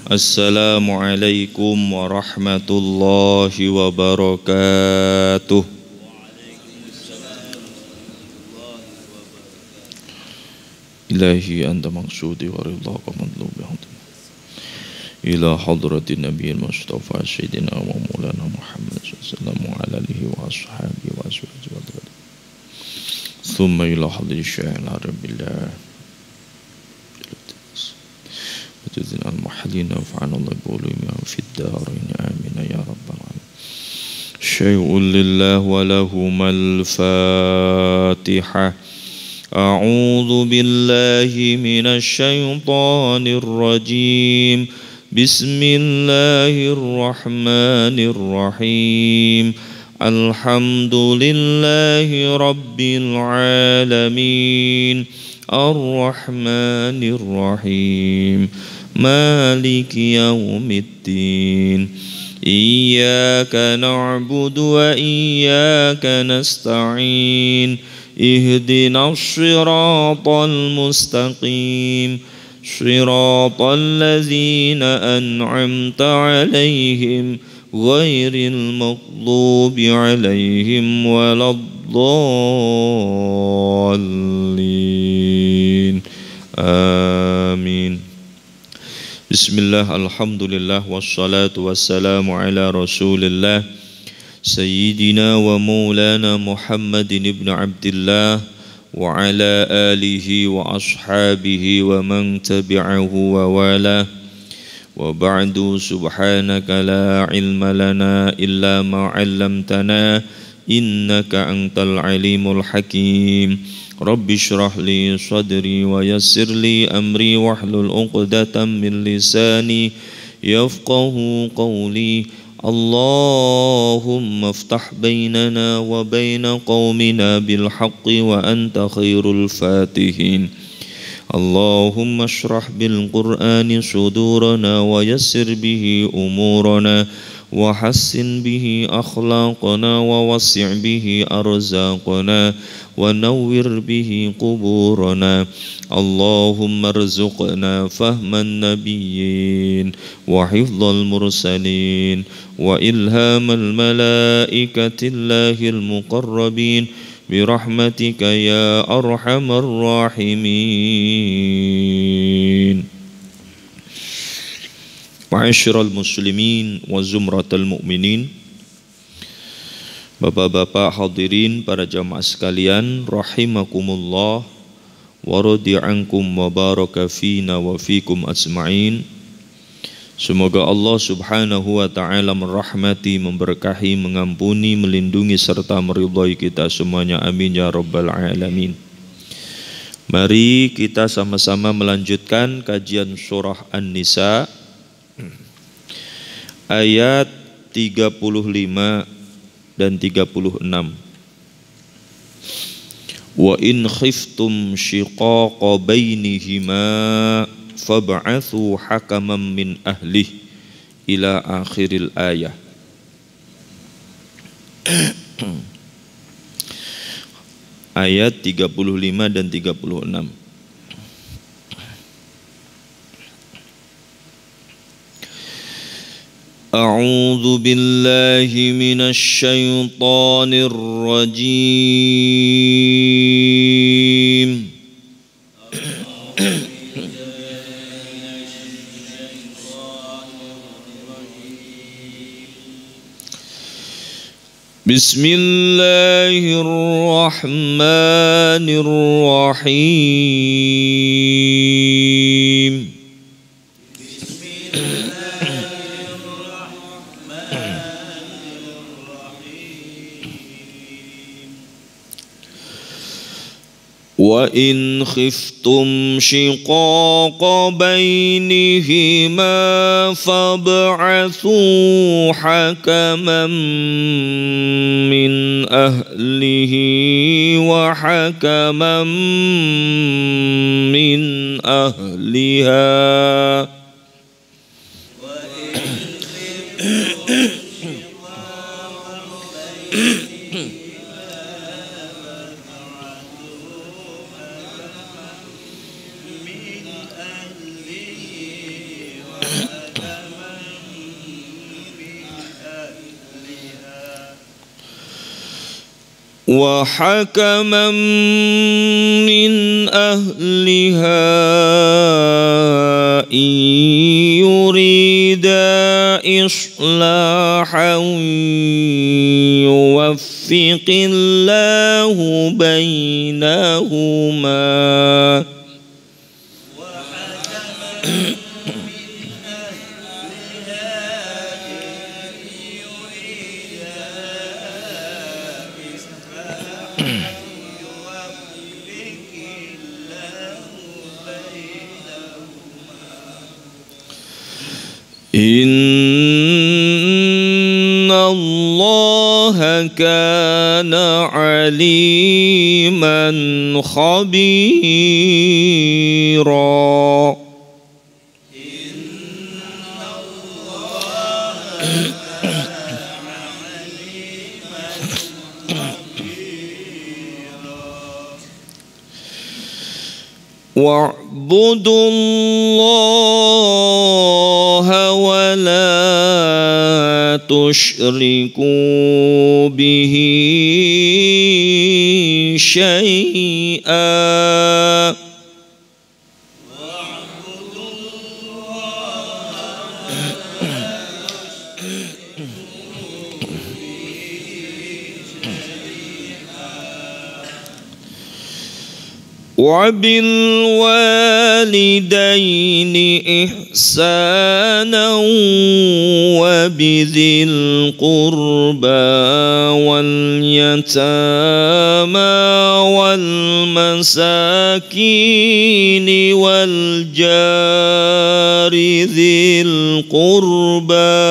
Assalamualaikum warahmatullahi wabarakatuh. Ilahi anta maksudi wa ridhaka matlubi ila hadratin nabiyil mustafa sayyidina wa maulana Muhammad sallallahu alaihi wa ashabihi wa azwajihi wa dzurriyyatihi thumma ila hadri syai'il arabillah وتزن المحلين وفعنا الله بولومها في الدارين آمين يا رب العالمين. شيء لله ولهما الفاتحة. أعوذ بالله من الشيطان الرجيم. بسم الله الرحمن الرحيم. الحمد لله رب العالمين الرحمن الرحيم مالك يوم الدين إياك نعبد وإياك نستعين اهدنا الصراط المستقيم صراط الذين أنعمت عليهم غير المغضوب عليهم ولا الضالين آمين. Bismillah, alhamdulillah, wassalatu wassalamu ala rasulillah Sayyidina wa maulana Muhammadin ibn Abdillah wa ala alihi wa ashabihi wa man tabi'ahu wa wala wa ba'du. Subhanaka la ilma lana illa ma 'allamtana innaka antal alimul hakim. Rabbi shrah li sadri wa yassir li amri wahlul 'uqdatam min lisani yafqahu qawli. Allahumma iftah bainana wa baina qaumina bil haqqi wa anta khairul fatihin. Allahumma shrah bil qur'ani sudurana wa yassir bihi umurana wa hassin bihi akhlaqana wa wassi' bihi arzaqana wa nawwir bihi quburana. Allahumma arzuqna fahman nabiyyin wa hifdzal mursalin wa ilhamal malaikatillahil muqarrabin birahmatika ya arhamar rahimin. Ma'asyiral muslimin wa zumratal mu'minin, bapak-bapak hadirin, para jamaah sekalian, rahimakumullah wa radi'ankum wa baraka fina wa fikum ajma'in. Semoga Allah subhanahu wa ta'ala merahmati, memberkahi, mengampuni, melindungi serta meridhai kita semuanya, amin ya rabbal alamin. Mari kita sama-sama melanjutkan kajian surah An-Nisa ayat 35 dan 36. Wa in khiftum shiqaqa bainihima fab'athu hakaman min ahlihi ila akhiril ayah. Ayat 35 dan 36. A'udzu billahi minasy syaithanir rajim. Bismillahirrahmanirrahim. Wa in khiftum shiqaqa bainihima fab'athu hakaman min ahlihi wa hakaman min ahliha. وحكما من أهلها إن يريدا إصلاحا يوفق الله بينهما إن الله كان عليما خبيرا واعبدوا الله ولا تشركوا به شيئا وبالوالدين إحسانا وبذي القربى واليتامى والمساكين والجار ذي القربى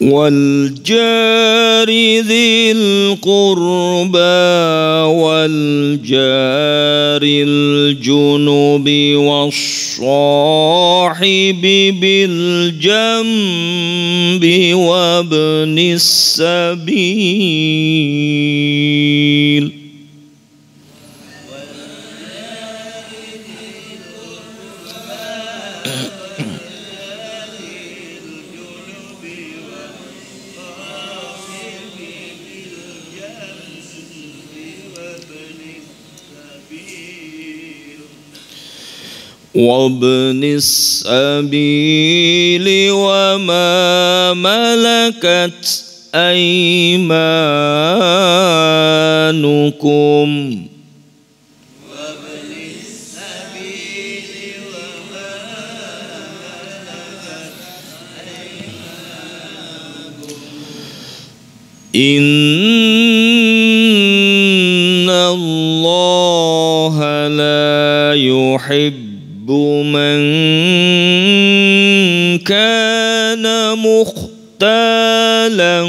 والجار ذي القربى والجار الجنب والصاحب بالجنب وابن السبيل وابن السبيل وما ملكت أيمانكم إن الله لا يحب من كان مختالا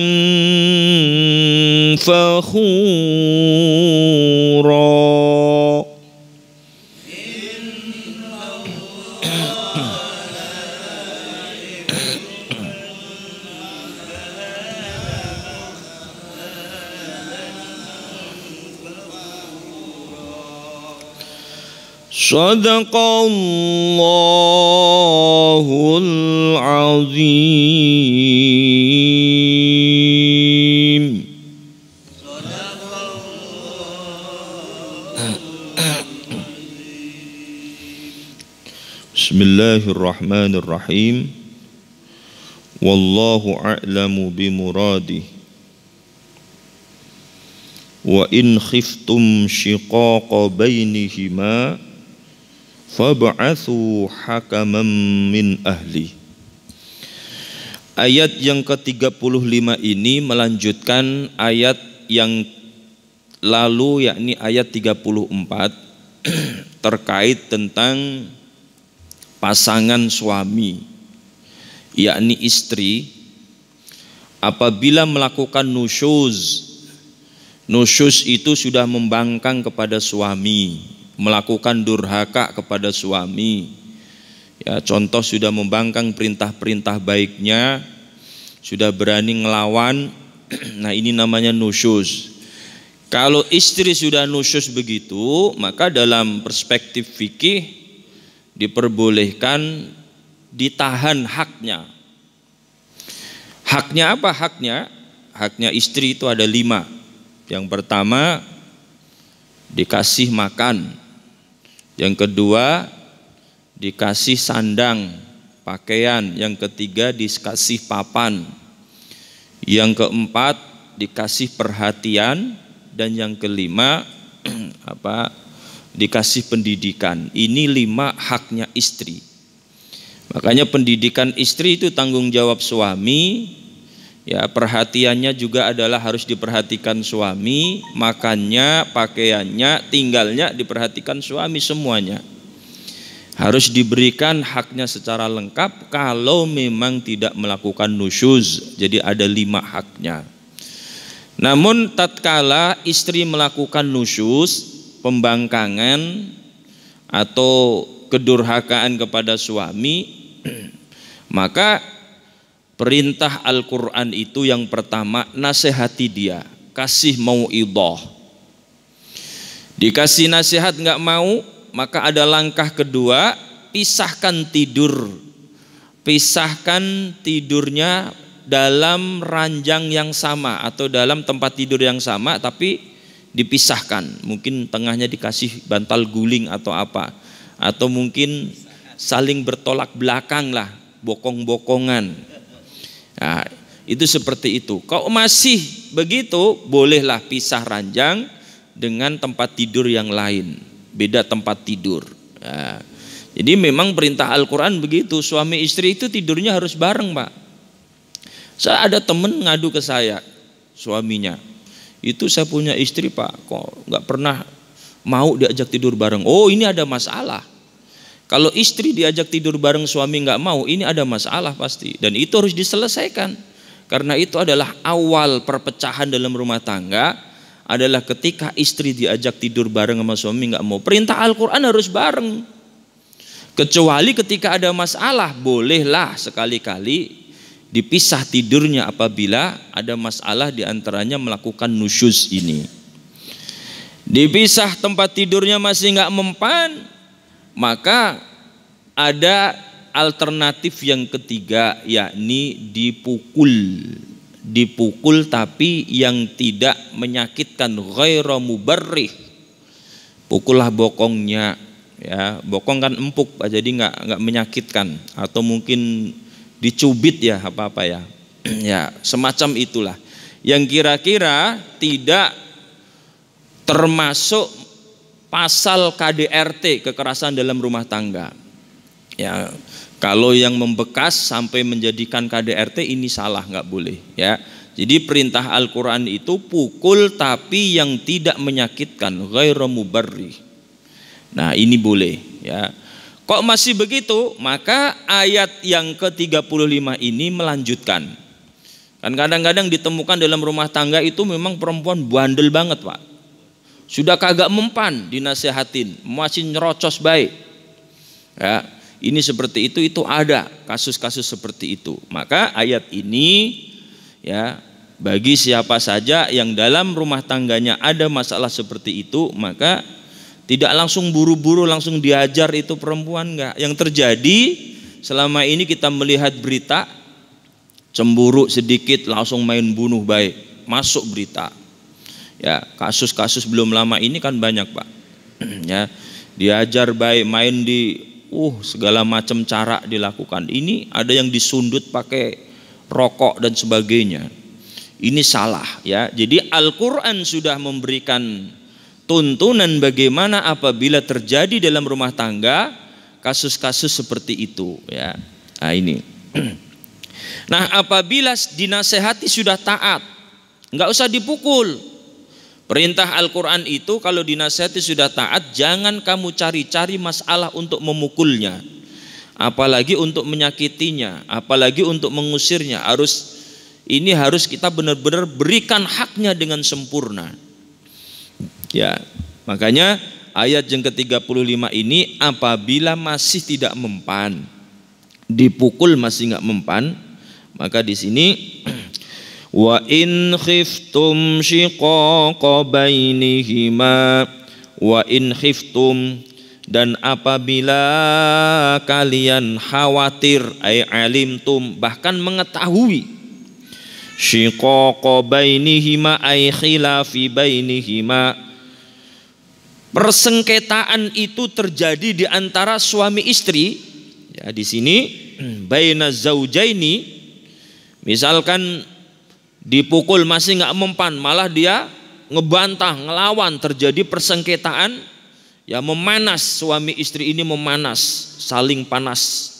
فخورا صدق الله العظيم. بسم الله الرحمن الرحيم. والله أعلم بمراده. وإن خفتم شقاق بينهما fab'atsu hakaman min ahli. Ayat yang ke-35 ini melanjutkan ayat yang lalu, yakni ayat 34 terkait tentang pasangan suami, yakni istri, apabila melakukan nusyuz. Nusyuz itu sudah membangkang kepada suami, melakukan durhaka kepada suami, Ya, contoh sudah membangkang perintah-perintah baiknya, sudah berani ngelawan. Nah, ini namanya nusyuz. Kalau istri sudah nusyuz begitu, maka dalam perspektif fikih diperbolehkan ditahan haknya. Haknya apa? Haknya istri itu ada 5. Yang pertama, dikasih makan. Yang kedua, dikasih sandang, pakaian. Yang ketiga, dikasih papan. Yang keempat, dikasih perhatian. Dan yang kelima, dikasih pendidikan. Ini 5 haknya istri. Makanya pendidikan istri itu tanggung jawab suami. Ya, perhatiannya juga adalah harus diperhatikan suami, makannya, pakaiannya, tinggalnya diperhatikan suami, semuanya harus diberikan haknya secara lengkap kalau memang tidak melakukan nusyuz. Jadi ada 5 haknya. Namun tatkala istri melakukan nusyuz, pembangkangan atau kedurhakaan kepada suami, maka perintah Al-Quran itu yang pertama, nasihati dia, kasih mau'idhah. Dikasih nasihat nggak mau, maka ada langkah kedua, pisahkan tidur. Pisahkan tidurnya dalam ranjang yang sama atau dalam tempat tidur yang sama, tapi dipisahkan. Mungkin tengahnya dikasih bantal guling atau apa, atau mungkin saling bertolak belakang lah, bokong-bokongan. Nah, itu seperti itu. Kalau masih begitu, bolehlah pisah ranjang dengan tempat tidur yang lain, beda tempat tidur. Nah, jadi memang perintah Al-Quran begitu, suami istri itu tidurnya harus bareng, Pak. Saya ada temen ngadu ke saya, suaminya, itu saya punya istri Pak, kok nggak pernah mau diajak tidur bareng. Oh, ini ada masalah. Kalau istri diajak tidur bareng suami nggak mau, ini ada masalah pasti. Dan itu harus diselesaikan. Karena itu adalah awal perpecahan dalam rumah tangga, adalah ketika istri diajak tidur bareng sama suami nggak mau. Perintah Al-Quran harus bareng. Kecuali ketika ada masalah, bolehlah sekali-kali dipisah tidurnya apabila ada masalah diantaranya melakukan nusyuz ini. Dipisah tempat tidurnya masih nggak mempan, maka ada alternatif yang ketiga, yakni dipukul. Dipukul tapi yang tidak menyakitkan, ghairu mubarrih. Pukullah bokongnya, ya, bokong kan empuk Pak, jadi nggak menyakitkan, atau mungkin dicubit ya apa-apa ya. Ya, semacam itulah. Yang kira-kira tidak termasuk pasal KDRT, kekerasan dalam rumah tangga. Ya, kalau yang membekas sampai menjadikan KDRT ini salah, nggak boleh ya. Jadi perintah Al-Quran itu pukul tapi yang tidak menyakitkan, ghairu mubarrih. Nah, ini boleh ya. Kok masih begitu? Maka ayat yang ke-35 ini melanjutkan. Kan kadang-kadang ditemukan dalam rumah tangga itu memang perempuan bandel banget Pak. Sudah kagak mempan dinasehatin, masih nyerocos baik. Ya, ini seperti itu ada kasus-kasus seperti itu. Maka ayat ini ya, bagi siapa saja yang dalam rumah tangganya ada masalah seperti itu, maka tidak langsung buru-buru langsung diajar itu perempuan, enggak. Yang terjadi selama ini kita melihat berita cemburu sedikit langsung main bunuh baik, masuk berita. Ya, kasus-kasus belum lama ini kan banyak Pak. Ya, diajar baik, main di segala macam cara dilakukan. Ini ada yang disundut pakai rokok dan sebagainya. Ini salah ya. Jadi Al-Qur'an sudah memberikan tuntunan bagaimana apabila terjadi dalam rumah tangga kasus-kasus seperti itu ya. Nah, ini. Nah, apabila dinasehati sudah taat, nggak usah dipukul. Perintah Al-Quran itu kalau dinasehati sudah taat, jangan kamu cari-cari masalah untuk memukulnya, apalagi untuk menyakitinya, apalagi untuk mengusirnya. Harus kita benar-benar berikan haknya dengan sempurna. Ya, makanya ayat yang ke-35 ini apabila masih tidak mempan, dipukul masih nggak mempan, maka di sini wa in khiftum shiqaqa bainihima, wa in khiftum, dan apabila kalian khawatir, ay alimtum, bahkan mengetahui, shiqaqa bainihima ay khilafi bainihima, persengketaan itu terjadi di antara suami istri. Ya, di sini baina zaujaini, misalkan dipukul masih nggak mempan, malah dia ngebantah, ngelawan, terjadi persengketaan, ya memanas, suami istri ini memanas, saling panas.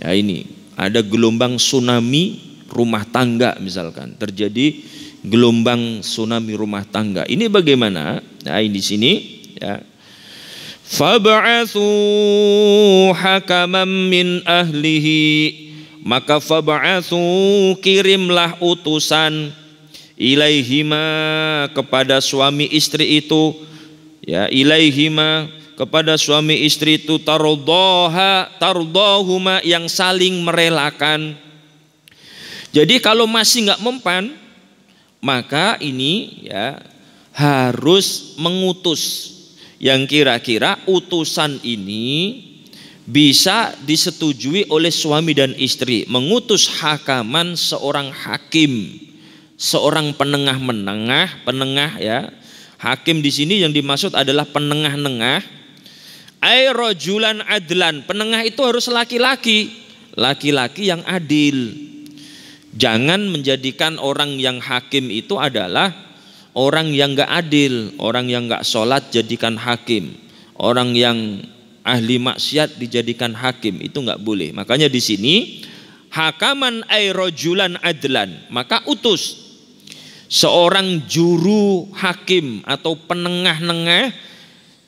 Ya ini ada gelombang tsunami rumah tangga, misalkan terjadi gelombang tsunami rumah tangga. Ini bagaimana? Nah, ini di sini ya. Fab'atsu hakaman min ahlihi, maka fab'atsu, kirimlah utusan, ilaihima, kepada suami istri itu, ya ilaihima, kepada suami istri itu, tardahuma, yang saling merelakan. Jadi kalau masih nggak mempan, maka ini ya harus mengutus yang kira-kira utusan ini bisa disetujui oleh suami dan istri. Mengutus hakaman, seorang hakim, seorang penengah ya. Hakim di sini yang dimaksud adalah penengah-nengah. Ay rajulan adlan, penengah itu harus laki-laki, laki-laki yang adil. Jangan menjadikan orang yang hakim itu adalah orang yang gak adil, orang yang gak sholat jadikan hakim, orang yang ahli maksiat dijadikan hakim, itu gak boleh. Makanya di sini hakaman ay rajulan adlan, maka utus seorang juru hakim atau penengah-nengah,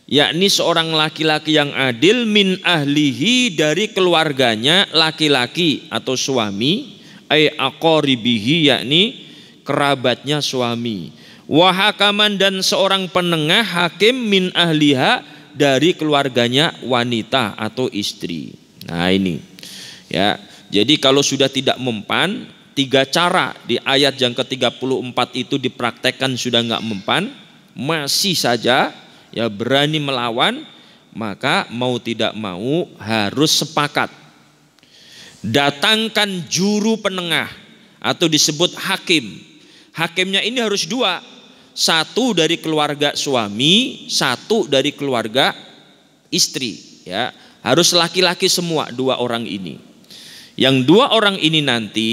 yakni seorang laki-laki yang adil, min ahlihi, dari keluarganya laki-laki atau suami, ay aqaribihi, yakni kerabatnya suami. Wahakaman, dan seorang penengah hakim, min ahliha, dari keluarganya wanita atau istri. Nah ini ya, jadi kalau sudah tidak mempan, 3 cara di ayat yang ke-34 itu dipraktekkan, sudah nggak mempan, masih saja ya berani melawan, maka mau tidak mau harus sepakat, datangkan juru penengah atau disebut hakim. Hakimnya ini harus 2, 1 dari keluarga suami, 1 dari keluarga istri, ya harus laki-laki semua 2 orang ini. Yang 2 orang ini nanti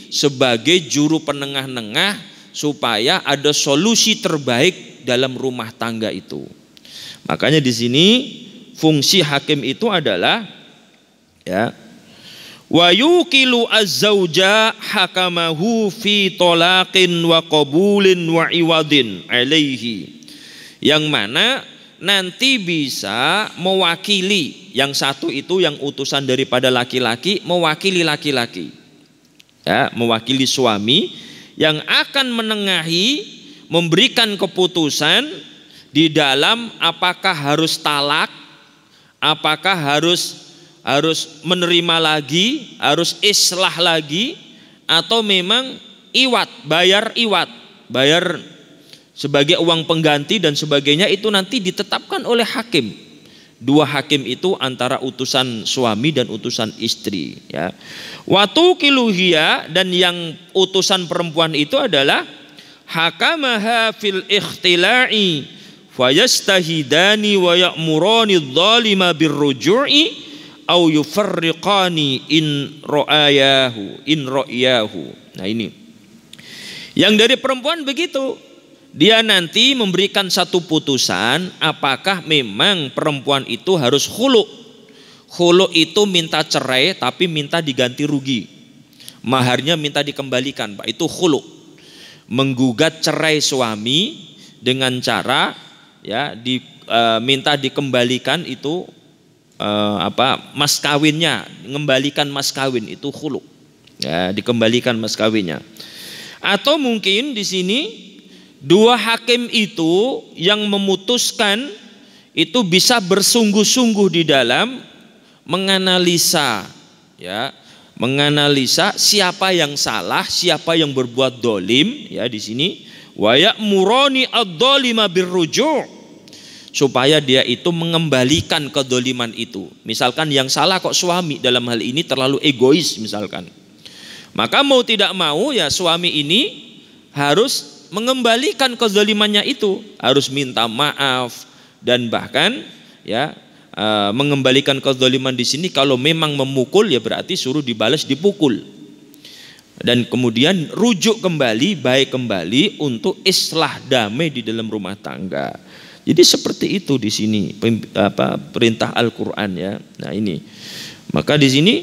sebagai juru penengah-nengah supaya ada solusi terbaik dalam rumah tangga itu. Makanya di sini fungsi hakim itu adalah ya, wa yuqilu az-zauja hakamahu fi talaqin wa qabulin wa iwadin alaihi, yang mana nanti bisa mewakili, yang satu itu yang utusan daripada laki-laki mewakili laki-laki, ya mewakili suami yang akan menengahi, memberikan keputusan di dalam apakah harus talak, apakah harus menerima lagi, harus islah lagi, atau memang bayar sebagai uang pengganti dan sebagainya, itu nanti ditetapkan oleh hakim. 2 hakim itu antara utusan suami dan utusan istri, ya. Watu kiluhia, dan yang utusan perempuan itu adalah hakamaha fil ikhtila'i fayastahidani wa ya'murani adh-dhalima birruju'i au yufarriqani in ra'yahu. Nah ini yang dari perempuan begitu, dia nanti memberikan satu putusan apakah memang perempuan itu harus khulu. Khulu itu minta cerai tapi minta diganti rugi, maharnya minta dikembalikan, Pak, itu khulu. Menggugat cerai suami dengan cara ya minta dikembalikan itu mas kawinnya, mengembalikan mas kawin, itu khulu, ya dikembalikan mas kawinnya. Atau mungkin di sini 2 hakim itu yang memutuskan itu bisa bersungguh-sungguh di dalam menganalisa, ya, menganalisa siapa yang salah, siapa yang berbuat dolim, ya di sini wa ya'murani ad-dhalima birruju', supaya dia itu mengembalikan kedoliman itu. Misalkan yang salah kok suami, dalam hal ini terlalu egois misalkan, maka mau tidak mau ya suami ini harus mengembalikan kedolimannya itu, harus minta maaf, dan bahkan ya mengembalikan kezaliman di sini kalau memang memukul ya berarti suruh dibalas dipukul. Dan kemudian rujuk kembali, baik kembali untuk islah damai di dalam rumah tangga. Jadi seperti itu di sini perintah Al-Qur'an ya. Nah ini. Maka di sini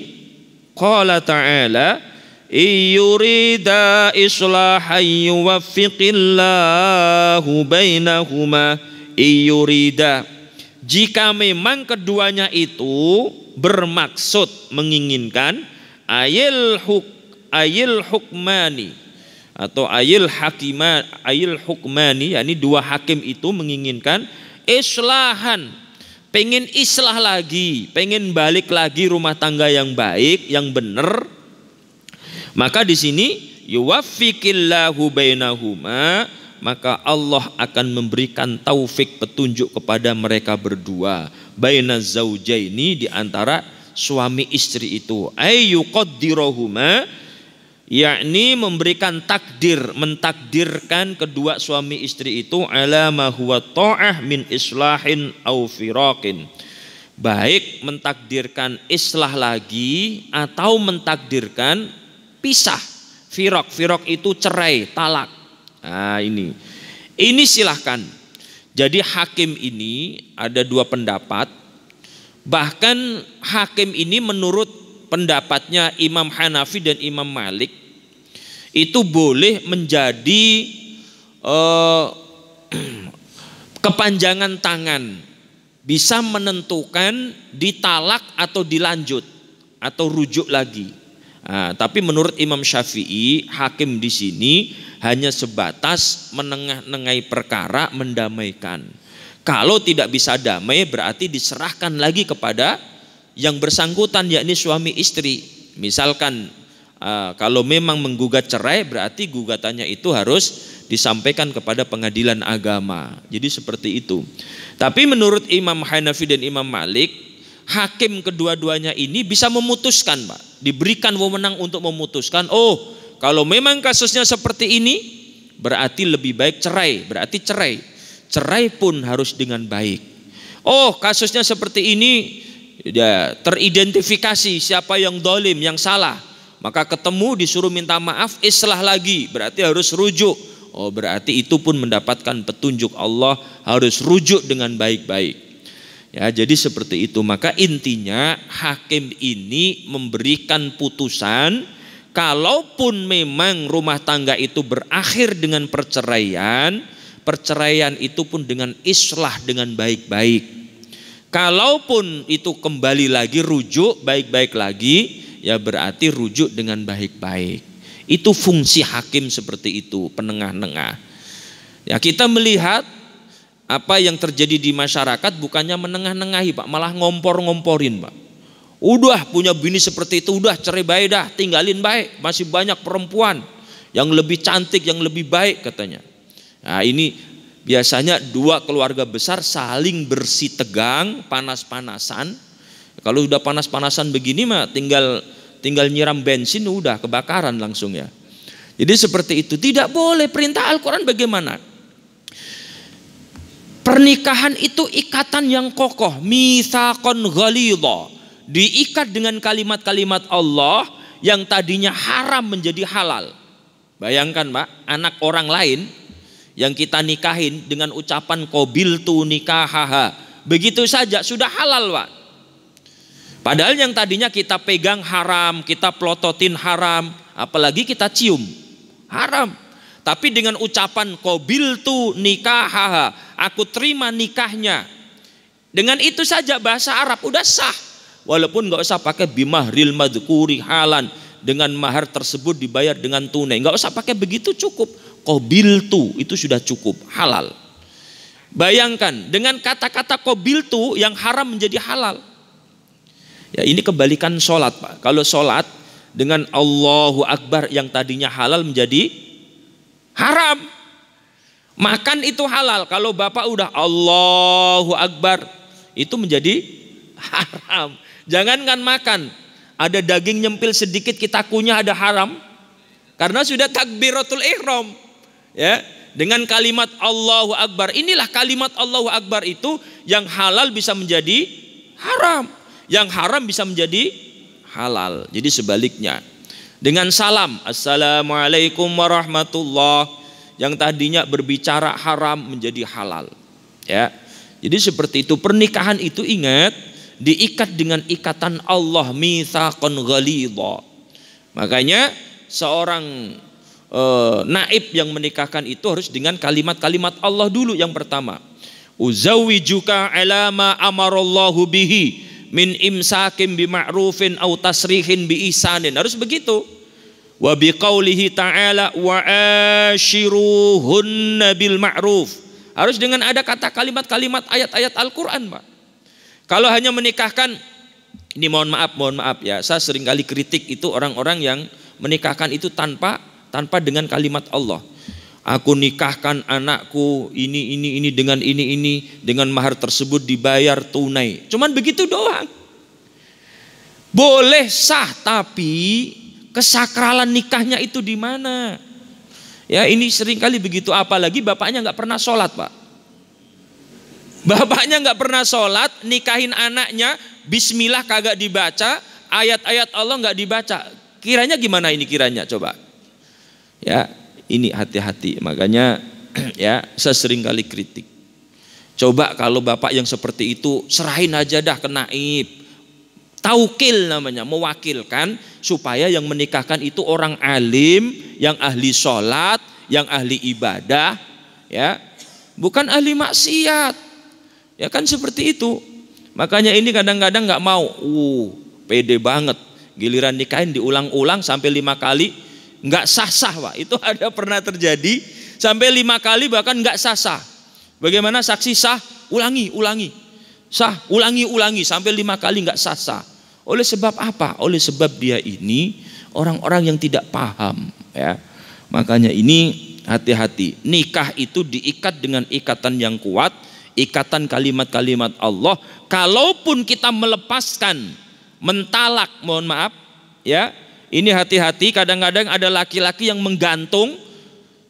qala ta'ala yurida islahan yuwaffiqillahu bainahuma yurida. Jika memang keduanya itu bermaksud menginginkan ayil hukmani atau ayil hukmani, yakni dua hakim itu menginginkan islahan, pengen islah lagi, pengen balik lagi rumah tangga yang baik, yang benar, maka di sini yuwaffiqillahu bainahuma, maka Allah akan memberikan taufik, petunjuk kepada mereka berdua, bainaz zaujaini, di antara suami istri itu, ayyuqaddiruhuma, yakni memberikan takdir, mentakdirkan kedua suami istri itu ala ma huwa ta'ah min islahin au firaqin, baik mentakdirkan islah lagi atau mentakdirkan pisah. Firaq itu cerai, talak. Nah ini silahkan. Jadi hakim ini ada dua pendapat. Bahkan hakim ini menurut pendapatnya Imam Hanafi dan Imam Malik itu boleh menjadi kepanjangan tangan, bisa menentukan ditalak atau dilanjut atau rujuk lagi. Nah, tapi menurut Imam Syafi'i, hakim di sini hanya sebatas menengah-nengai perkara, mendamaikan. Kalau tidak bisa damai berarti diserahkan lagi kepada yang bersangkutan, yakni suami istri. Misalkan kalau memang menggugat cerai berarti gugatannya itu harus disampaikan kepada pengadilan agama. Jadi seperti itu. Tapi menurut Imam Hanafi dan Imam Malik, hakim kedua-duanya ini bisa memutuskan, Pak. Diberikan wewenang untuk memutuskan, oh kalau memang kasusnya seperti ini berarti lebih baik cerai, berarti cerai. Cerai pun harus dengan baik. Oh kasusnya seperti ini ya, teridentifikasi siapa yang dolim, yang salah, maka ketemu disuruh minta maaf, islah lagi, berarti harus rujuk. Oh berarti itu pun mendapatkan petunjuk Allah, harus rujuk dengan baik-baik. Ya, jadi seperti itu. Maka intinya hakim ini memberikan putusan, kalaupun memang rumah tangga itu berakhir dengan perceraian, perceraian itu pun dengan islah dengan baik-baik. Kalaupun itu kembali lagi rujuk baik-baik lagi, ya berarti rujuk dengan baik-baik. Itu fungsi hakim seperti itu, penengah-nengah. Ya kita melihat apa yang terjadi di masyarakat bukannya menengah-nengahi, Pak, malah ngompor-ngomporin, Pak. Udah punya bini seperti itu, udah cerai baik dah, tinggalin baik, masih banyak perempuan yang lebih cantik, yang lebih baik katanya. Nah ini biasanya dua keluarga besar saling bersih tegang, panas-panasan. Kalau udah panas-panasan begini mah tinggal nyiram bensin udah kebakaran langsung ya. Jadi seperti itu, tidak boleh. Perintah Al-Quran bagaimana? Pernikahan itu ikatan yang kokoh, mitsaqan ghalidha, diikat dengan kalimat-kalimat Allah yang tadinya haram menjadi halal. Bayangkan, Pak, anak orang lain yang kita nikahin dengan ucapan qabiltu nikahaha, begitu saja sudah halal, Pak. Padahal yang tadinya kita pegang haram, kita plototin haram, apalagi kita cium, haram. Tapi dengan ucapan qabiltu nikahaha, aku terima nikahnya, dengan itu saja bahasa Arab udah sah. Walaupun nggak usah pakai bimahril madhkuri halan, dengan mahar tersebut dibayar dengan tunai, nggak usah pakai begitu, cukup qabiltu itu sudah cukup halal. Bayangkan dengan kata-kata qabiltu yang haram menjadi halal. Ya, ini kebalikan sholat, Pak. Kalau sholat dengan Allahu Akbar yang tadinya halal menjadi haram. Makan itu halal. Kalau Bapak udah Allahu Akbar itu menjadi haram. Jangankan makan, ada daging nyempil sedikit kita kunyah ada haram. Karena sudah takbiratul ihram. Ya, dengan kalimat Allahu Akbar. Inilah kalimat Allahu Akbar itu yang halal bisa menjadi haram. Yang haram bisa menjadi halal. Jadi sebaliknya. Dengan salam, Assalamualaikum warahmatullahi, yang tadinya berbicara haram menjadi halal. Ya. Jadi seperti itu. Pernikahan itu ingat diikat dengan ikatan Allah, mitsaqan ghalidha. Makanya seorang naib yang menikahkan itu harus dengan kalimat-kalimat Allah dulu yang pertama. Uzawwijuka ala ma amarallahu bihi min imsakim bima'rufin aw tasrihin bi ihsanin. Harus begitu. Wa biqaulihi ta'ala wa ashiruhunna bil ma'ruf. Harus dengan ada kata kalimat-kalimat ayat-ayat Al-Qur'an, Pak. Kalau hanya menikahkan, ini mohon maaf ya, saya sering kali kritik itu orang-orang yang menikahkan itu tanpa dengan kalimat Allah. Aku nikahkan anakku ini dengan mahar tersebut dibayar tunai. Cuman begitu doang. Boleh sah, tapi kesakralan nikahnya itu di mana? Ya, ini seringkali begitu. Apalagi bapaknya nggak pernah sholat, Pak. Bapaknya nggak pernah sholat, nikahin anaknya, Bismillah kagak dibaca, ayat-ayat Allah nggak dibaca. Kiranya gimana ini kiranya? Coba. Ya, ini hati-hati. Makanya ya, saya sering kali kritik. Coba kalau bapak yang seperti itu serahin aja dah ke naib. Taukil namanya, mewakilkan supaya yang menikahkan itu orang alim, yang ahli sholat, yang ahli ibadah, ya, bukan ahli maksiat. Ya kan seperti itu. Makanya ini kadang-kadang nggak mau. Pede banget. Giliran nikahin diulang-ulang sampai 5 kali. Nggak sah-sah, Pak. Itu ada pernah terjadi sampai 5 kali bahkan nggak sah-sah. Bagaimana saksi sah? Ulangi. Sah, ulangi sampai 5 kali nggak sah-sah. Oleh sebab apa? Oleh sebab dia ini orang-orang yang tidak paham, ya. Makanya ini hati-hati. Nikah itu diikat dengan ikatan yang kuat, ikatan kalimat-kalimat Allah. Kalaupun kita melepaskan, mentalak, mohon maaf, ya. Ini hati-hati, kadang-kadang ada laki-laki yang menggantung,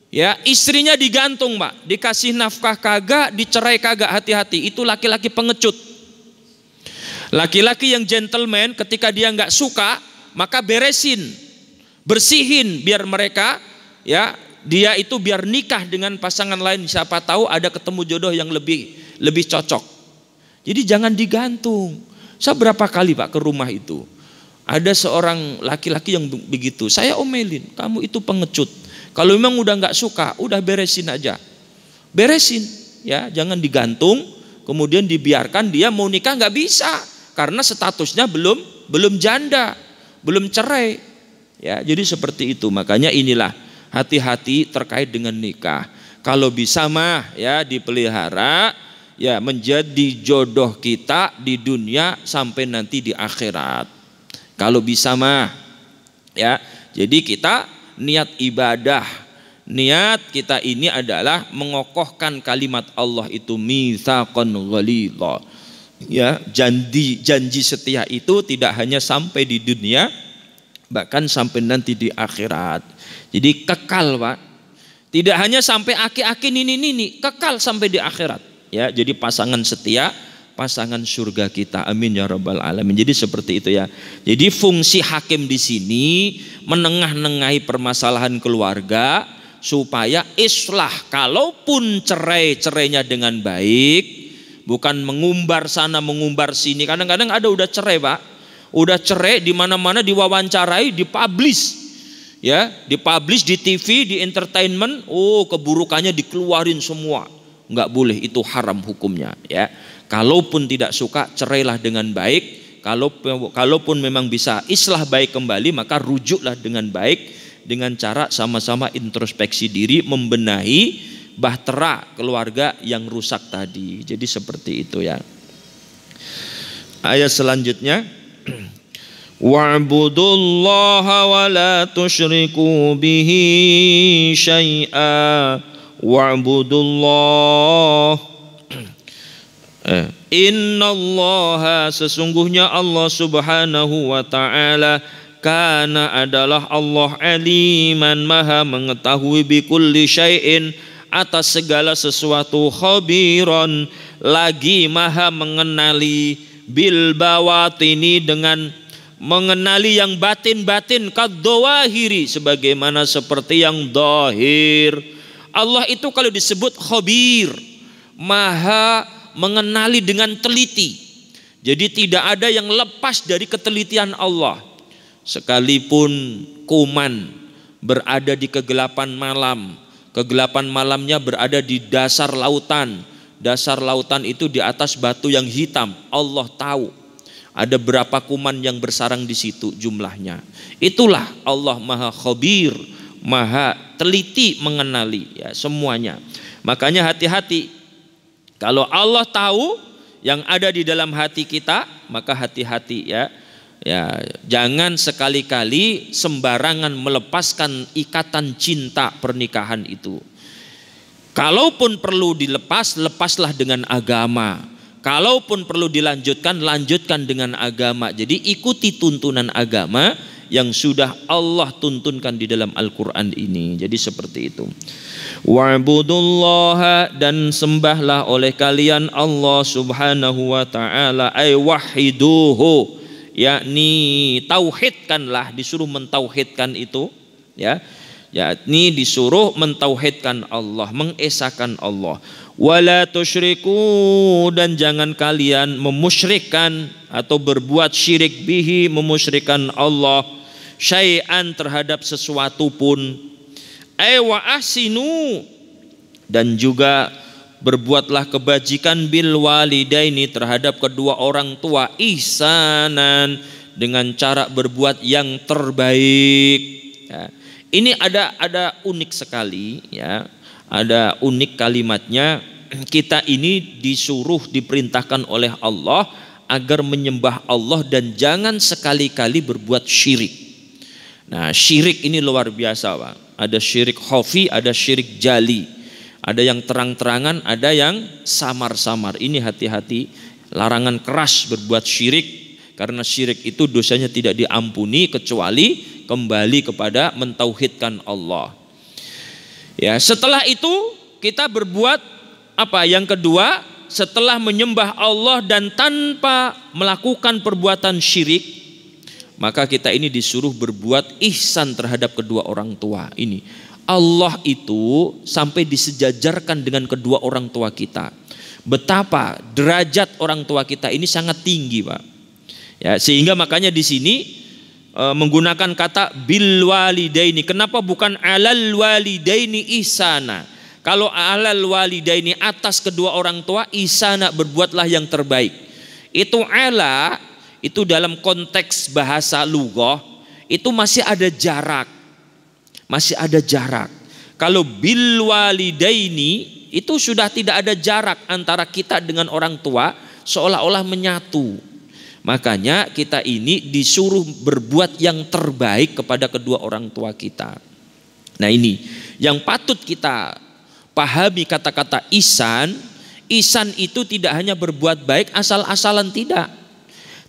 ya, istrinya digantung, Pak. Dikasih nafkah kagak, dicerai kagak, hati-hati. Itu laki-laki pengecut. Laki-laki yang gentleman ketika dia nggak suka, maka beresin, bersihin biar mereka, ya, dia itu biar nikah dengan pasangan lain. Siapa tahu ada ketemu jodoh yang lebih cocok. Jadi jangan digantung. Saya berapa kali, Pak, ke rumah itu. Ada seorang laki-laki yang begitu, saya omelin, kamu itu pengecut. Kalau memang udah nggak suka, udah beresin aja, beresin, ya, jangan digantung, kemudian dibiarkan dia mau nikah nggak bisa, karena statusnya belum janda, belum cerai, ya. Jadi seperti itu. Makanya inilah hati-hati terkait dengan nikah. Kalau bisa mah, ya, dipelihara, ya, menjadi jodoh kita di dunia sampai nanti di akhirat. Kalau bisa mah, ya. Jadi kita niat ibadah, niat kita ini adalah mengokohkan kalimat Allah itu mitsaqan ghalidha. Ya, janji setia itu tidak hanya sampai di dunia, bahkan sampai nanti di akhirat. Jadi kekal, Pak. Tidak hanya sampai aki-aki nini, kekal sampai di akhirat. Ya, jadi pasangan setia, pasangan surga kita. Amin ya rabbal alamin. Jadi seperti itu, ya. Jadi fungsi hakim di sini menengah-nengahi permasalahan keluarga supaya islah. Kalaupun cerainya dengan baik, bukan mengumbar sana mengumbar sini. Kadang-kadang ada udah cerai, Pak. Udah cerai di mana-mana, diwawancarai, dipublish. Ya, dipublish di TV, di entertainment, keburukannya dikeluarin semua. Enggak boleh, itu haram hukumnya, ya. Kalaupun tidak suka, cerailah dengan baik. Kalaupun memang bisa islah baik kembali, maka rujuklah dengan baik dengan cara sama-sama introspeksi diri, membenahi bahtera keluarga yang rusak tadi. Jadi seperti itu ya. Ayat selanjutnya, wa'budullaha wa la tusyriku bihi syai'a wa'budullah innallaha, sesungguhnya Allah subhanahu wa ta'ala, kana adalah Allah, aliman maha mengetahui, bikulli syai'in atas segala sesuatu, khabiran lagi maha mengenali, bil bawatini dengan mengenali yang batin-batin, kadzawahiri sebagaimana seperti yang zahir. Allah itu kalau disebut khabir, maha mengenali dengan teliti. Jadi tidak ada yang lepas dari ketelitian Allah. Sekalipun kuman berada di kegelapan malam, kegelapan malamnya berada di dasar lautan. Dasar lautan itu di atas batu yang hitam. Allah tahu ada berapa kuman yang bersarang di situ jumlahnya. Itulah Allah maha khabir, maha teliti mengenali ya semuanya. Makanya hati-hati. Kalau Allah tahu yang ada di dalam hati kita, maka hati-hati ya. Ya, jangan sekali-kali sembarangan melepaskan ikatan cinta pernikahan itu. Kalaupun perlu dilepas, lepaslah dengan agama. Kalaupun perlu dilanjutkan, lanjutkan dengan agama. Jadi ikuti tuntunan agama yang sudah Allah tuntunkan di dalam Al-Quran ini. Jadi seperti itu. Wa'budullaha, dan sembahlah oleh kalian Allah subhanahu wa ta'ala, ay wahiduhu, yakni tauhidkanlah, disuruh mentauhidkan itu ya, yakni disuruh mentauhidkan Allah, mengesahkan Allah. Wala tusyriku, dan jangan kalian memusyrikkan atau berbuat syirik bihi, memusyrikkan Allah, syai'an terhadap sesuatu pun. Wa ahsinu, dan juga berbuatlah kebajikan bil walidaini terhadap kedua orang tua, ihsanan, dengan cara berbuat yang terbaik ya. Ini ada unik sekali ya, ada unik kalimatnya. Kita ini disuruh, diperintahkan oleh Allah agar menyembah Allah dan jangan sekali-kali berbuat syirik. Nah, syirik ini luar biasa Pak. Ada syirik khafi, ada syirik jali. Ada yang terang-terangan, ada yang samar-samar. Ini hati-hati, larangan keras berbuat syirik, karena syirik itu dosanya tidak diampuni kecuali kembali kepada mentauhidkan Allah. Ya, setelah itu kita berbuat apa? Yang kedua, setelah menyembah Allah dan tanpa melakukan perbuatan syirik, maka kita ini disuruh berbuat ihsan terhadap kedua orang tua. Ini Allah itu sampai disejajarkan dengan kedua orang tua kita. Betapa derajat orang tua kita ini sangat tinggi Pak. Ya, sehingga makanya di sini menggunakan kata bil walidaini. Kenapa bukan alal walidaini ihsana? Kalau alal walidaini, atas kedua orang tua, ihsana, berbuatlah yang terbaik. Itu ala, itu dalam konteks bahasa lughah itu masih ada jarak. Masih ada jarak. Kalau bil walidaini itu sudah tidak ada jarak antara kita dengan orang tua, seolah-olah menyatu. Makanya kita ini disuruh berbuat yang terbaik kepada kedua orang tua kita. Nah, ini yang patut kita pahami kata-kata ihsan. Ihsan itu tidak hanya berbuat baik asal-asalan, tidak.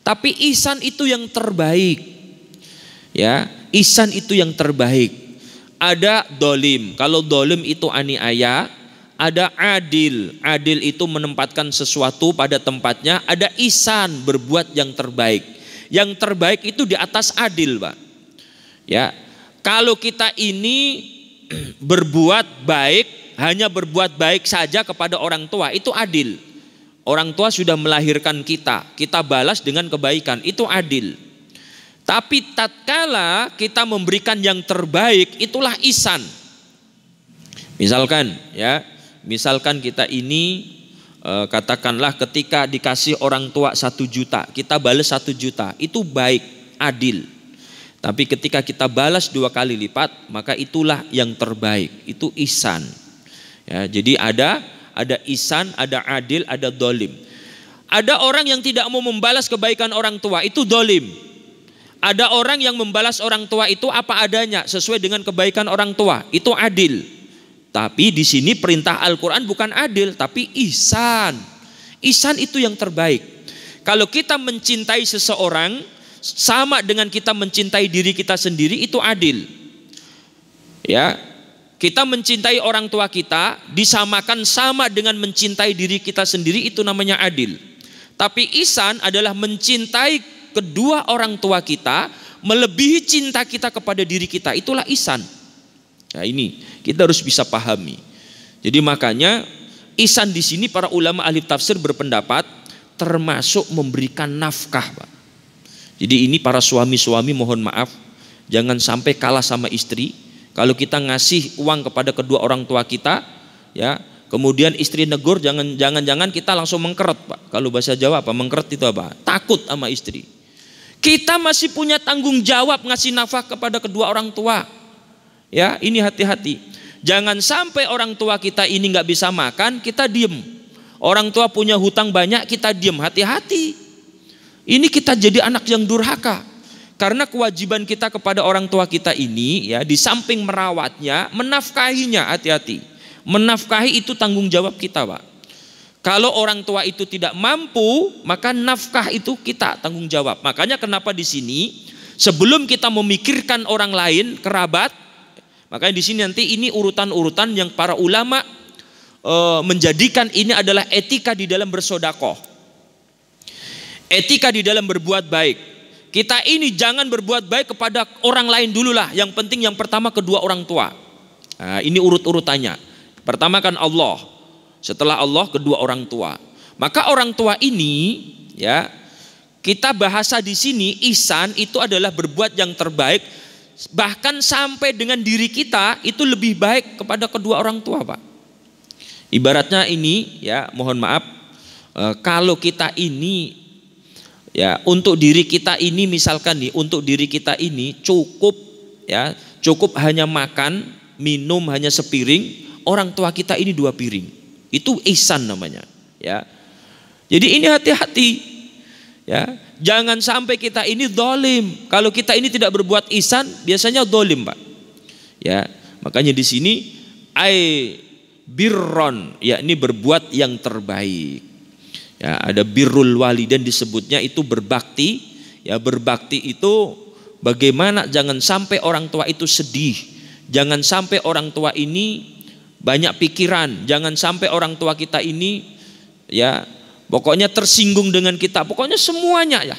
Tapi ihsan itu yang terbaik. Ya, ihsan itu yang terbaik. Ada dolim. Kalau dolim itu aniaya. Ada adil. Adil itu menempatkan sesuatu pada tempatnya. Ada ihsan, berbuat yang terbaik. Yang terbaik itu di atas adil, Pak. Ya, kalau kita ini berbuat baik, hanya berbuat baik saja kepada orang tua, itu adil. Orang tua sudah melahirkan kita, kita balas dengan kebaikan, itu adil. Tapi tatkala kita memberikan yang terbaik, itulah ihsan. Misalkan ya, misalkan kita ini katakanlah ketika dikasih orang tua 1 juta, kita balas 1 juta, itu baik, adil. Tapi ketika kita balas 2 kali lipat, maka itulah yang terbaik, itu ihsan. Ya, jadi ada ihsan, ada adil, ada dolim. Ada orang yang tidak mau membalas kebaikan orang tua, itu dolim. Ada orang yang membalas orang tua itu apa adanya, sesuai dengan kebaikan orang tua, itu adil. Tapi di sini perintah Al-Quran bukan adil, tapi ihsan. Ihsan itu yang terbaik. Kalau kita mencintai seseorang sama dengan kita mencintai diri kita sendiri, itu adil. Ya, kita mencintai orang tua kita disamakan sama dengan mencintai diri kita sendiri, itu namanya adil. Tapi ihsan adalah mencintai kedua orang tua kita melebihi cinta kita kepada diri kita, itulah ihsan. Nah, ini kita harus bisa pahami. Jadi makanya ihsan di sini para ulama ahli tafsir berpendapat termasuk memberikan nafkah, Pak. Jadi ini para suami-suami mohon maaf, jangan sampai kalah sama istri. Kalau kita ngasih uang kepada kedua orang tua kita, ya, kemudian istri negur, jangan kita langsung mengkeret, Pak. Kalau bahasa Jawa apa? Mengkeret itu apa? Takut sama istri. Kita masih punya tanggung jawab ngasih nafkah kepada kedua orang tua. Ya, ini hati-hati. Jangan sampai orang tua kita ini nggak bisa makan, kita diem. Orang tua punya hutang banyak, kita diem. Hati-hati. Ini kita jadi anak yang durhaka. Karena kewajiban kita kepada orang tua kita ini, ya, di samping merawatnya, menafkahinya, hati-hati. Menafkahi itu tanggung jawab kita, Pak. Kalau orang tua itu tidak mampu, maka nafkah itu kita tanggung jawab. Makanya kenapa di sini sebelum kita memikirkan orang lain, kerabat, makanya di sini nanti ini urutan-urutan yang para ulama menjadikan ini adalah etika di dalam bersedekah. Etika di dalam berbuat baik. Kita ini jangan berbuat baik kepada orang lain dulu lah. Yang penting yang pertama kedua orang tua. Nah, ini urut-urutannya. Pertama kan Allah. Setelah Allah kedua orang tua. Maka orang tua ini, ya, kita bahasa di sini ihsan itu adalah berbuat yang terbaik, bahkan sampai dengan diri kita itu lebih baik kepada kedua orang tua, Pak. Ibaratnya ini, ya, mohon maaf, kalau kita ini, ya, untuk diri kita ini misalkan nih, untuk diri kita ini cukup, ya, cukup hanya makan, minum hanya sepiring, orang tua kita ini 2 piring. Itu ihsan namanya, ya. Jadi ini hati-hati, ya. Jangan sampai kita ini dolim. Kalau kita ini tidak berbuat ihsan, biasanya dolim, Pak. Ya, makanya di sini birron, yakni berbuat yang terbaik. Ya, ada birrul walidain disebutnya itu berbakti. Ya, berbakti itu bagaimana jangan sampai orang tua itu sedih. Jangan sampai orang tua ini banyak pikiran. Jangan sampai orang tua kita ini, ya, pokoknya tersinggung dengan kita. Pokoknya semuanya, ya.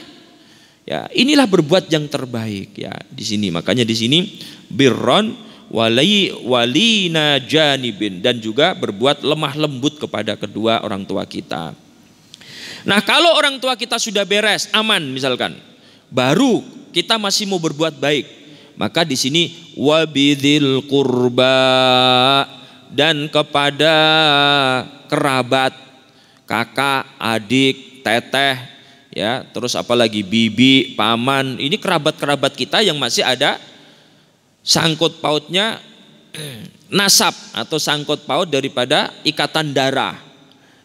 Ya, inilah berbuat yang terbaik, ya, di sini. Makanya di sini birron walina janibin, dan juga berbuat lemah lembut kepada kedua orang tua kita. Nah, kalau orang tua kita sudah beres, aman misalkan, baru kita masih mau berbuat baik, maka di sini wabidil qurba, dan kepada kerabat, kakak, adik, teteh, ya, terus apalagi bibi, paman, ini kerabat-kerabat kita yang masih ada sangkut pautnya nasab atau sangkut paut daripada ikatan darah.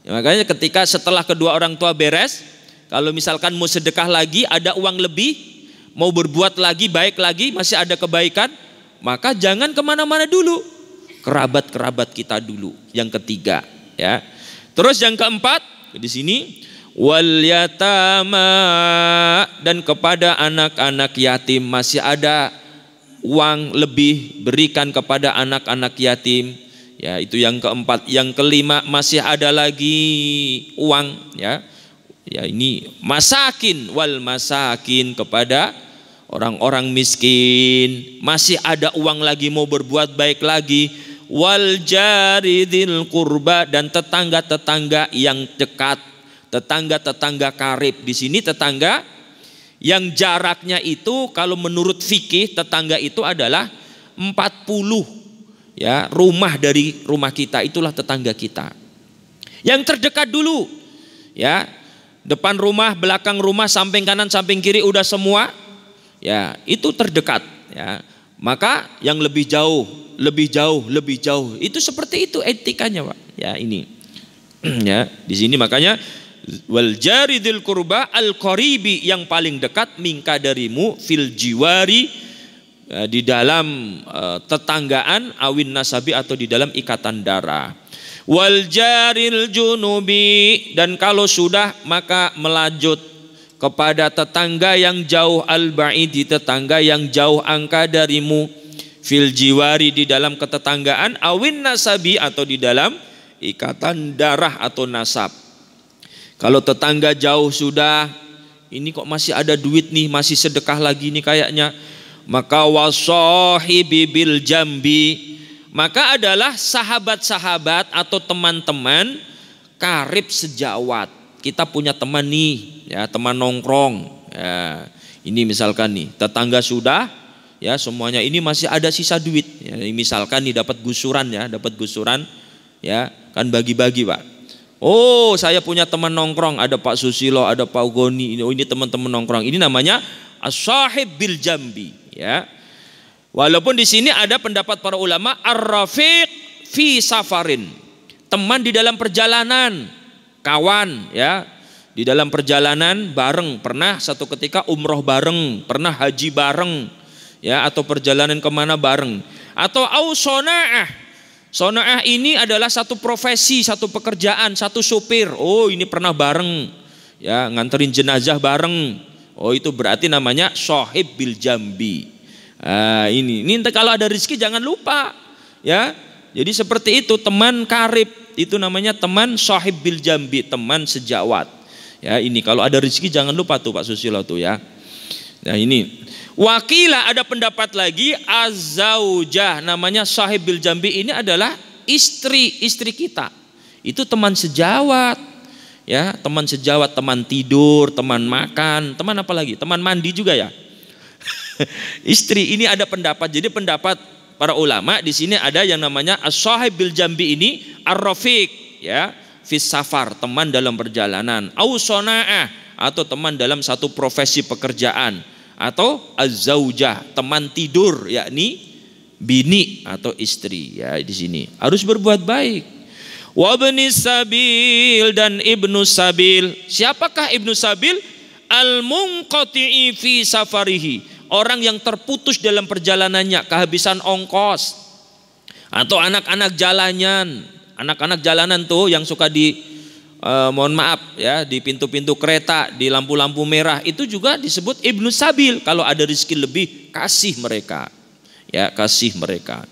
Ya, makanya ketika setelah kedua orang tua beres, kalau misalkan mau sedekah lagi, ada uang lebih, mau berbuat lagi, baik lagi, masih ada kebaikan, maka jangan kemana-mana dulu, kerabat-kerabat kita dulu. Yang ketiga, ya. Terus yang keempat di sini wal yatama, dan kepada anak-anak yatim masih ada uang lebih, berikan kepada anak-anak yatim. Ya, itu yang keempat. Yang kelima masih ada lagi uang, ya. Ya, ini masakin wal masakin, kepada orang-orang miskin masih ada uang lagi, mau berbuat baik lagi. Wal jaridil qurba, dan tetangga-tetangga yang dekat, tetangga-tetangga karib. Di sini tetangga yang jaraknya itu kalau menurut fikih tetangga itu adalah 40, ya, rumah dari rumah kita, itulah tetangga kita. Yang terdekat dulu, ya, depan rumah, belakang rumah, samping kanan, samping kiri udah semua, ya, itu terdekat, ya. maka yang lebih jauh itu seperti itu etikanya, Pak. Ya ini. Ya, di sini makanya wal jaridil qurba al qaribi, yang paling dekat minka darimu, fil jiwari, di dalam tetanggaan, awin nasabi, atau di dalam ikatan darah. Wal jaril junubi, dan kalau sudah maka melanjut kepada tetangga yang jauh, al-ba'idi, tetangga yang jauh angka darimu, fil jiwari, di dalam ketetanggaan, awin nasabi, atau di dalam ikatan darah atau nasab. Kalau tetangga jauh sudah, ini kok masih ada duit nih, masih sedekah lagi nih kayaknya, maka wasahibi bil jambi, maka adalah sahabat-sahabat atau teman-teman karib sejawat. Kita punya teman nih, ya, teman nongkrong. Ya, ini misalkan nih, tetangga sudah, ya, semuanya ini masih ada sisa duit. Ya, misalkan nih dapat gusuran, ya, kan bagi-bagi, Pak. Oh, saya punya teman nongkrong, ada Pak Susilo, ada Pak Goni, ini teman-teman nongkrong. Ini namanya as-sahib bil jambi, ya. Walaupun di sini ada pendapat para ulama, ar-rafiq fi safarin, teman di dalam perjalanan. Kawan, ya, di dalam perjalanan bareng, pernah satu ketika umroh bareng, pernah haji bareng, ya, atau perjalanan kemana bareng, atau sona'ah. Sona'ah ini adalah satu profesi, satu pekerjaan, satu supir. Oh, ini pernah bareng, ya, nganterin jenazah bareng. Oh, itu berarti namanya sahib bil jambi. Ini kalau ada rezeki jangan lupa, ya. Jadi seperti itu, teman karib itu namanya teman sahib bil jambi, teman sejawat. Ya, ini kalau ada rezeki jangan lupa tuh Pak Susilo tuh, ya. Nah, ini wakilah, ada pendapat lagi, az-zaujah, namanya sahib bil jambi ini adalah istri kita. Itu teman sejawat. Ya, teman sejawat, teman tidur, teman makan, teman apa lagi? Teman mandi juga, ya. Istri ini ada pendapat. Jadi pendapat para ulama di sini ada yang namanya as-sahib bil jambi ini ar-rafiq, ya, fis safar, teman dalam perjalanan, au sona'ah, atau teman dalam satu profesi pekerjaan, atau az-zaujah, teman tidur, yakni bini atau istri. Ya, di sini harus berbuat baik. Wa ibnis sabil, dan ibnu sabil. Siapakah ibnu sabil? Al-munqati'i fi safarihi, orang yang terputus dalam perjalanannya, kehabisan ongkos. Atau anak-anak jalanan. Anak-anak jalanan tuh yang suka mohon maaf, ya, di pintu-pintu kereta, di lampu-lampu merah, itu juga disebut ibnu sabil. Kalau ada rezeki lebih, kasih mereka. Ya, kasih mereka.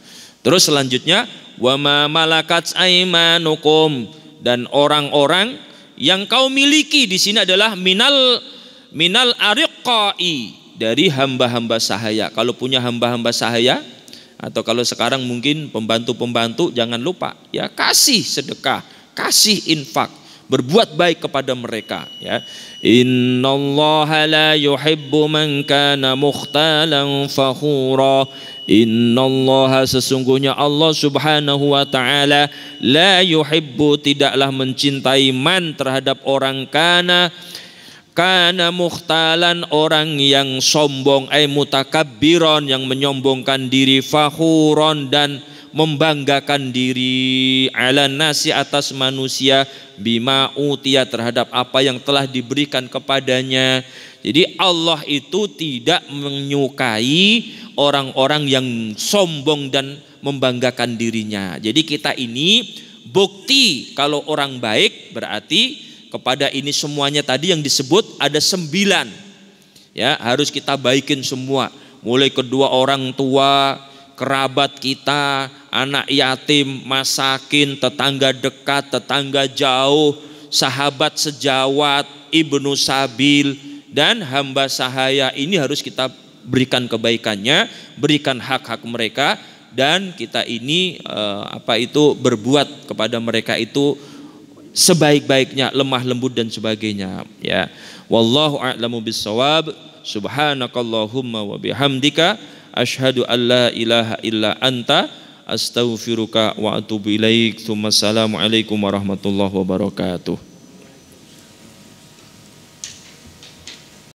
Terus selanjutnya, wa ma malakat aimanukum, dan orang-orang yang kau miliki di sini adalah minal ariqai, dari hamba-hamba sahaya. Kalau punya hamba-hamba sahaya, atau kalau sekarang mungkin pembantu-pembantu, jangan lupa, ya, kasih sedekah, kasih infak, berbuat baik kepada mereka, ya. Innallaha la yuhibbu man kana mukhtalan fakhura. Innallaha, sesungguhnya Allah subhanahu wa ta'ala, la yuhibbu, tidaklah mencintai, man, terhadap orang kana mukhtalan, orang yang sombong, mutakabbiron, yang menyombongkan diri, fakhuron, dan membanggakan diri, ala nasi, atas manusia, bima utia, terhadap apa yang telah diberikan kepadanya. Jadi Allah itu tidak menyukai orang-orang yang sombong dan membanggakan dirinya. Jadi kita ini bukti kalau orang baik, berarti kepada ini semuanya tadi yang disebut ada 9, ya, harus kita baikin semua, mulai kedua orang tua, kerabat kita, anak yatim, masakin, tetangga dekat, tetangga jauh, sahabat sejawat, ibnu sabil, dan hamba sahaya. Ini harus kita berikan kebaikannya, berikan hak-hak mereka, dan kita ini berbuat kepada mereka itu sebaik-baiknya, lemah lembut dan sebagainya, ya. Wallahu a'lamu bissawab. Subhanakallahumma wa bihamdika asyhadu an la ilaha illa anta astaghfiruka wa atubu ilaik. Assalamualaikum warahmatullahi wabarakatuh.